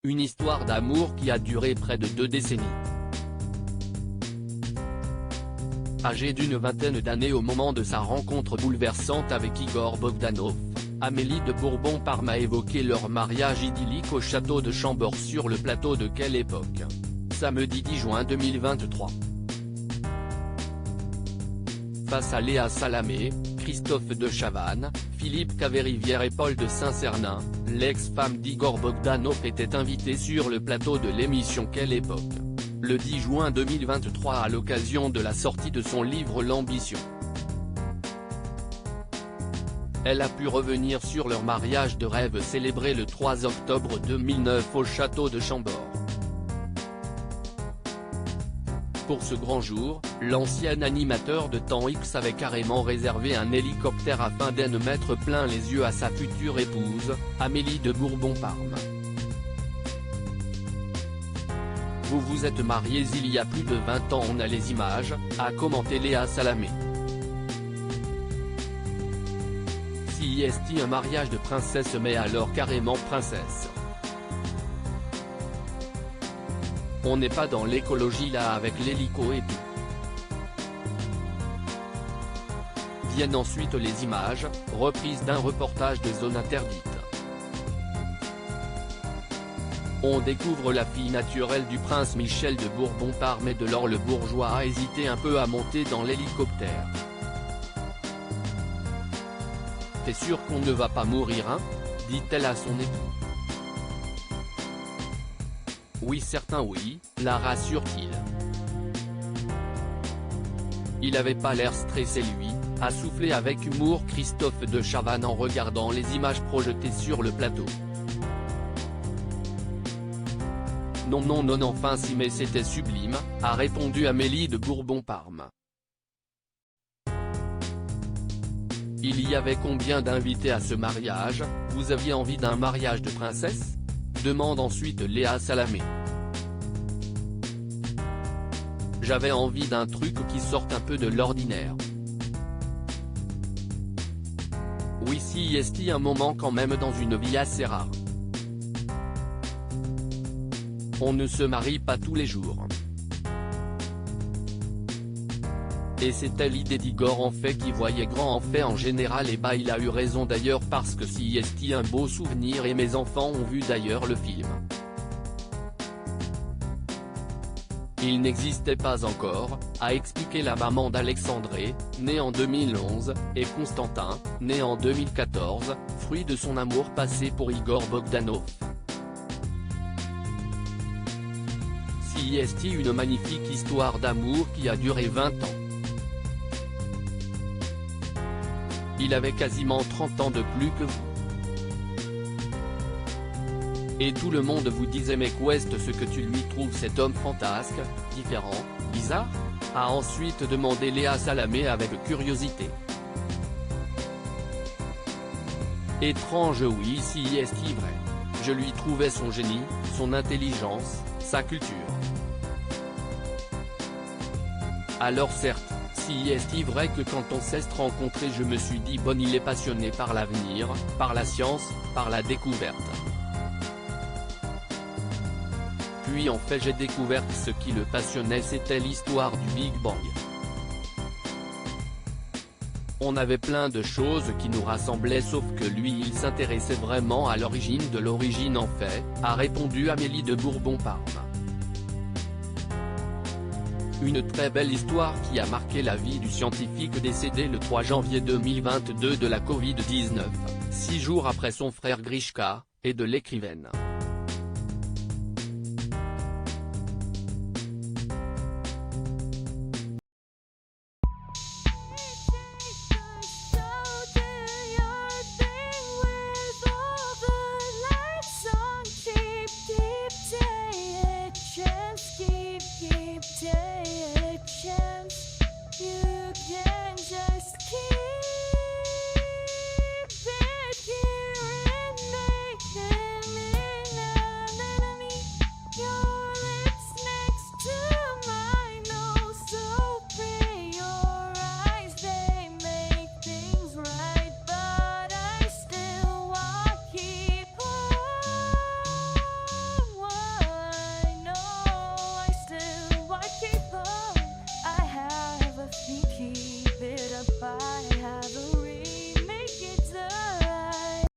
Une histoire d'amour qui a duré près de 2 décennies. Âgée d'une vingtaine d'années au moment de sa rencontre bouleversante avec Igor Bogdanov, Amélie de Bourbon-Parme a évoqué leur mariage idyllique au château de Chambord sur le plateau de Quelle époque. Samedi 10 juin 2023. Face à Léa Salamé, Christophe de Chavannes, Philippe Caverivière et Paul de Saint-Cernin, l'ex-femme d'Igor Bogdanov était invitée sur le plateau de l'émission Quelle époque. Le 10 juin 2023 à l'occasion de la sortie de son livre L'Ambition. Elle a pu revenir sur leur mariage de rêve célébré le 3 octobre 2009 au château de Chambord. Pour ce grand jour, l'ancien animateur de Temps X avait carrément réservé un hélicoptère afin d'en mettre plein les yeux à sa future épouse, Amélie de Bourbon-Parme. Vous vous êtes mariés il y a plus de 20 ans, on a les images, a commenté Léa Salamé. Si est un mariage de princesse mais alors carrément princesse. On n'est pas dans l'écologie là avec l'hélico et tout. Viennent ensuite les images, reprises d'un reportage de Zone Interdite. On découvre la fille naturelle du prince Michel de Bourbon-Parme et de lors le bourgeois a hésité un peu à monter dans l'hélicoptère. T'es sûr qu'on ne va pas mourir hein, dit-elle à son époux. Oui certain oui, la rassure-t-il. Il avait pas l'air stressé lui, a soufflé avec humour Christophe de Chavannes en regardant les images projetées sur le plateau. Non enfin si mais c'était sublime, a répondu Amélie de Bourbon-Parme. Il y avait combien d'invités à ce mariage, vous aviez envie d'un mariage de princesse ? Demande ensuite Léa Salamé. J'avais envie d'un truc qui sorte un peu de l'ordinaire. Oui si est un moment quand même dans une vie assez rare. On ne se marie pas tous les jours. Et c'était l'idée d'Igor en fait qui voyait grand en fait en général et bah il a eu raison d'ailleurs parce que si est un beau souvenir et mes enfants ont vu d'ailleurs le film. Il n'existait pas encore, a expliqué la maman d'Alexandré, née en 2011, et Constantin, né en 2014, fruit de son amour passé pour Igor Bogdanov. Si est une magnifique histoire d'amour qui a duré 20 ans. Il avait quasiment 30 ans de plus que vous. Et tout le monde vous disait mais qu'est-ce ce que tu lui trouves cet homme fantasque, différent, bizarre ? A ensuite demandé Léa Salamé avec curiosité. Étrange oui si est vrai. Je lui trouvais son génie, son intelligence, sa culture. Alors certes, si est vrai que quand on s'est rencontré je me suis dit bon il est passionné par l'avenir, par la science, par la découverte. Puis en fait j'ai découvert que ce qui le passionnait c'était l'histoire du Big Bang. On avait plein de choses qui nous rassemblaient sauf que lui il s'intéressait vraiment à l'origine de l'origine en fait, a répondu Amélie de Bourbon-Parme. Une très belle histoire qui a marqué la vie du scientifique décédé le 3 janvier 2022 de la Covid-19, 6 jours après son frère Grishka, et de l'écrivaine.